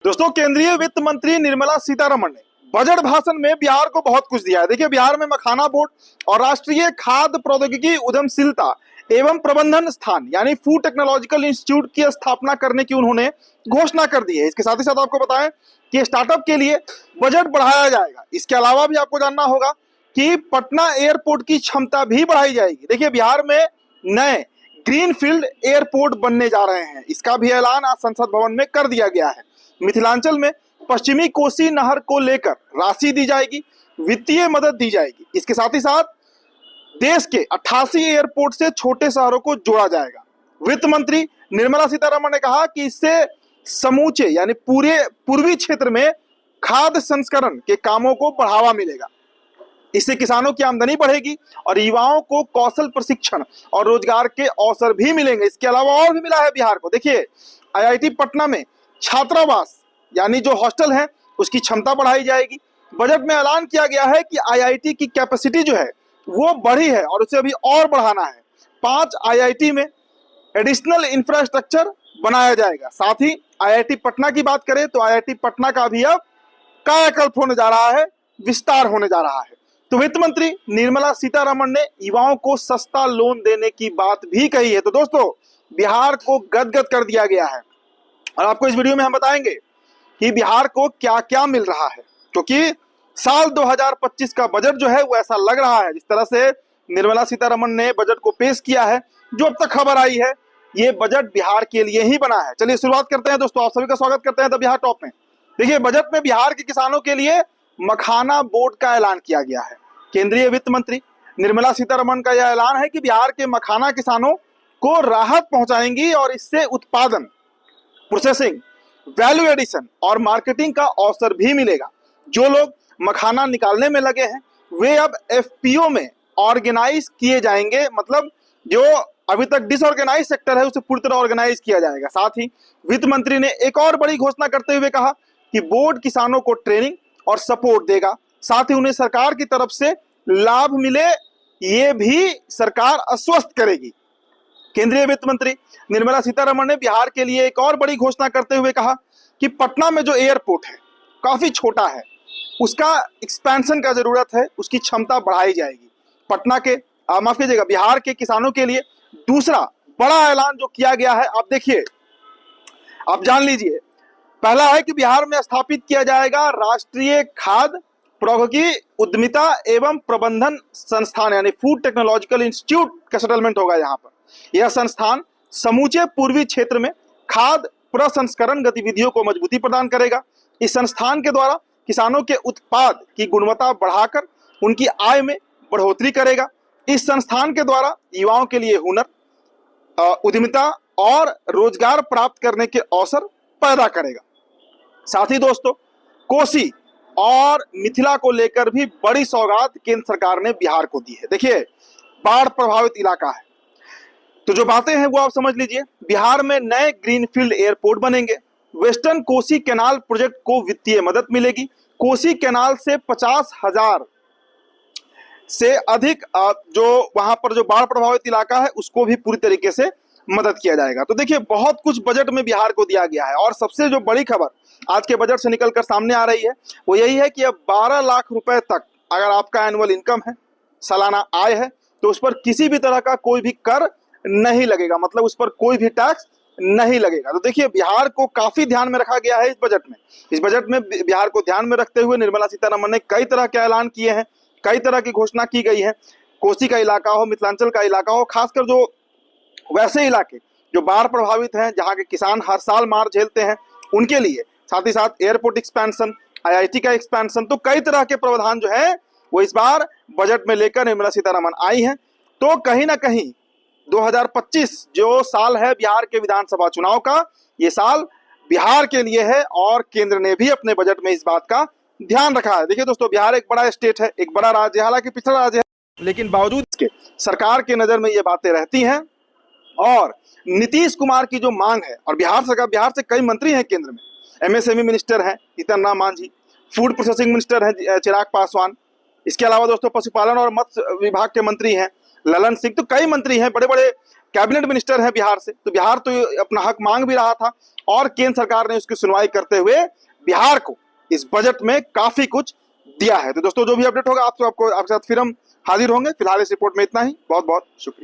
दोस्तों, केंद्रीय वित्त मंत्री निर्मला सीतारमण ने बजट भाषण में बिहार को बहुत कुछ दिया है। देखिए, बिहार में मखाना बोर्ड और राष्ट्रीय खाद्य प्रौद्योगिकी उद्यमशीलता एवं प्रबंधन स्थान यानी फूड टेक्नोलॉजिकल इंस्टीट्यूट की स्थापना करने की उन्होंने घोषणा कर दी है। इसके साथ ही साथ आपको बताएं कि स्टार्टअप के लिए बजट बढ़ाया जाएगा। इसके अलावा भी आपको जानना होगा कि पटना एयरपोर्ट की क्षमता भी बढ़ाई जाएगी। देखिए, बिहार में नए ग्रीनफील्ड एयरपोर्ट बनने जा रहे हैं। इसका भी ऐलान आज संसद भवन में कर दिया गया है। मिथिलांचल में पश्चिमी कोसी नहर को लेकर राशि दी जाएगी, वित्तीय मदद दी जाएगी। इसके साथ ही साथ देश के 88 एयरपोर्ट से छोटे शहरों को जोड़ा जाएगा। वित्त मंत्री निर्मला सीतारमण ने कहा कि इससे समूचे यानी पूरे पूर्वी क्षेत्र में खाद्य संस्करण के कामों को बढ़ावा मिलेगा। इससे किसानों की आमदनी बढ़ेगी और युवाओं को कौशल प्रशिक्षण और रोजगार के अवसर भी मिलेंगे। इसके अलावा और भी मिला है बिहार को। देखिए, आईआईटी पटना में छात्रावास यानी जो हॉस्टल है उसकी क्षमता बढ़ाई जाएगी। बजट में ऐलान किया गया है कि आईआईटी की कैपेसिटी जो है वो बढ़ी है और उसे अभी और बढ़ाना है। 5 आईआईटी में एडिशनल इंफ्रास्ट्रक्चर बनाया जाएगा। साथ ही आईआईटी पटना की बात करें तो आईआईटी पटना का भी अब कायाकल्प होने जा रहा है, विस्तार होने जा रहा है। तो वित्त मंत्री निर्मला सीतारमण ने युवाओं को सस्ता लोन देने की बात भी कही है। तो दोस्तों, बिहार को गदगद कर दिया गया है और आपको इस वीडियो में हम बताएंगे कि बिहार को क्या क्या मिल रहा है, क्योंकि साल 2025 का बजट जो है वो ऐसा लग रहा है, जिस तरह से निर्मला सीतारमण ने बजट को पेश किया है, जो अब तक खबर आई है, ये बजट बिहार के लिए ही बना है। चलिए शुरुआत करते हैं दोस्तों। आप सभी का स्वागत करते हैं द बिहार टॉप में। देखिए, बजट में बिहार के किसानों के लिए मखाना बोर्ड का ऐलान किया गया है। केंद्रीय वित्त मंत्री निर्मला सीतारमण का यह ऐलान है कि बिहार के मखाना किसानों को राहत पहुंचाएंगी और इससे उत्पादन, प्रोसेसिंग, वैल्यू एडिशन और मार्केटिंग का अवसर भी मिलेगा। जो लोग मखाना निकालने में लगे हैं वे अब एफपीओ में ऑर्गेनाइज किए जाएंगे। मतलब जो अभी तक डिसऑर्गेनाइज सेक्टर है उसे पूरी तरह ऑर्गेनाइज किया जाएगा। साथ ही वित्त मंत्री ने एक और बड़ी घोषणा करते हुए कहा कि बोर्ड किसानों को ट्रेनिंग और सपोर्ट देगा। साथ ही उन्हें सरकार की तरफ से लाभ मिले ये भी सरकार आश्वस्त करेगी। केंद्रीय वित्त मंत्री निर्मला सीतारमण ने बिहार के लिए एक और बड़ी घोषणा करते हुए कहा कि पटना में जो एयरपोर्ट है काफी छोटा है, उसका एक्सपेंशन का जरूरत है, उसकी क्षमता बढ़ाई जाएगी। पटना के माफ कीजिएगा, बिहार के किसानों के लिए दूसरा बड़ा ऐलान जो किया गया है, आप देखिए, आप जान लीजिए। पहला है कि बिहार में स्थापित किया जाएगा राष्ट्रीय खाद्य प्रौद्योगिकी उद्यमिता एवं प्रबंधन संस्थान यानी फूड टेक्नोलॉजिकल इंस्टीट्यूट का सेटलमेंट होगा। यहाँ पर यह संस्थान समूचे पूर्वी क्षेत्र में खाद्य प्रसंस्करण गतिविधियों को मजबूती प्रदान करेगा। इस संस्थान के द्वारा किसानों के उत्पाद की गुणवत्ता बढ़ाकर उनकी आय में बढ़ोतरी करेगा। इस संस्थान के द्वारा युवाओं के लिए हुनर, उद्यमिता और रोजगार प्राप्त करने के अवसर पैदा करेगा। साथ ही दोस्तों, कोसी और मिथिला को लेकर भी बड़ी सौगात केंद्र सरकार ने बिहार को दी है। देखिए, बाढ़ प्रभावित इलाका है, तो जो बातें हैं वो आप समझ लीजिए। बिहार में नए ग्रीनफील्ड एयरपोर्ट बनेंगे। वेस्टर्न कोसी कैनाल प्रोजेक्ट को वित्तीय मदद मिलेगी। कोसी कैनाल से 50,000 से अधिक जो वहां पर जो बाढ़ प्रभावित इलाका है उसको भी पूरी तरीके से मदद किया जाएगा। तो देखिए, बहुत कुछ बजट में बिहार को दिया गया है और सबसे जो बड़ी खबर आज के बजट से निकलकर सामने आ रही है वो यही है कि अब 12 लाख रुपए तक अगर आपका एनुअल इनकम है, सालाना आय है, तो उस पर किसी भी तरह का कोई भी कर नहीं लगेगा। मतलब उस पर कोई भी टैक्स नहीं लगेगा। तो देखिए, बिहार को काफी ध्यान में रखा गया है इस बजट में। इस बजट में बिहार को ध्यान में रखते हुए निर्मला सीतारमण ने कई तरह के ऐलान किए हैं, कई तरह की घोषणा की गई है। कोसी का इलाका हो, मिथिलांचल का इलाका हो, खासकर जो वैसे इलाके जो बाढ़ प्रभावित हैं, जहाँ के किसान हर साल मार झेलते हैं, उनके लिए, साथ ही साथ एयरपोर्ट एक्सपेंशन, आईआईटी का एक्सपेंशन, तो कई तरह के प्रावधान जो है वो इस बार बजट में लेकर निर्मला सीतारमण आई हैं। तो कहीं ना कहीं 2025 जो साल है बिहार के विधानसभा चुनाव का, ये साल बिहार के लिए है और केंद्र ने भी अपने बजट में इस बात का ध्यान रखा है। देखिए दोस्तों, बिहार एक बड़ा स्टेट है, एक बड़ा राज्य है, हालांकि पिछड़ा राज्य है, लेकिन बावजूद इसके सरकार के नजर में ये बातें रहती हैं। और नीतीश कुमार की जो मांग है, और बिहार से कई मंत्री हैं केंद्र में, एमएसएमई मिनिस्टर हैं Jitan Ram Manjhi, food processing minister हैं चिराग पासवान, इसके अलावा दोस्तों पशुपालन और मत्स्य विभाग के मंत्री हैं ललन सिंह, तो कई मंत्री हैं, बड़े बड़े कैबिनेट मिनिस्टर हैं बिहार से। तो बिहार तो अपना हक मांग भी रहा था और केंद्र सरकार ने उसकी सुनवाई करते हुए बिहार को इस बजट में काफी कुछ दिया है। तो दोस्तों जो भी अपडेट होगा आपके साथ फिर हम हाजिर होंगे। फिलहाल इस रिपोर्ट में इतना ही। बहुत बहुत शुक्रिया।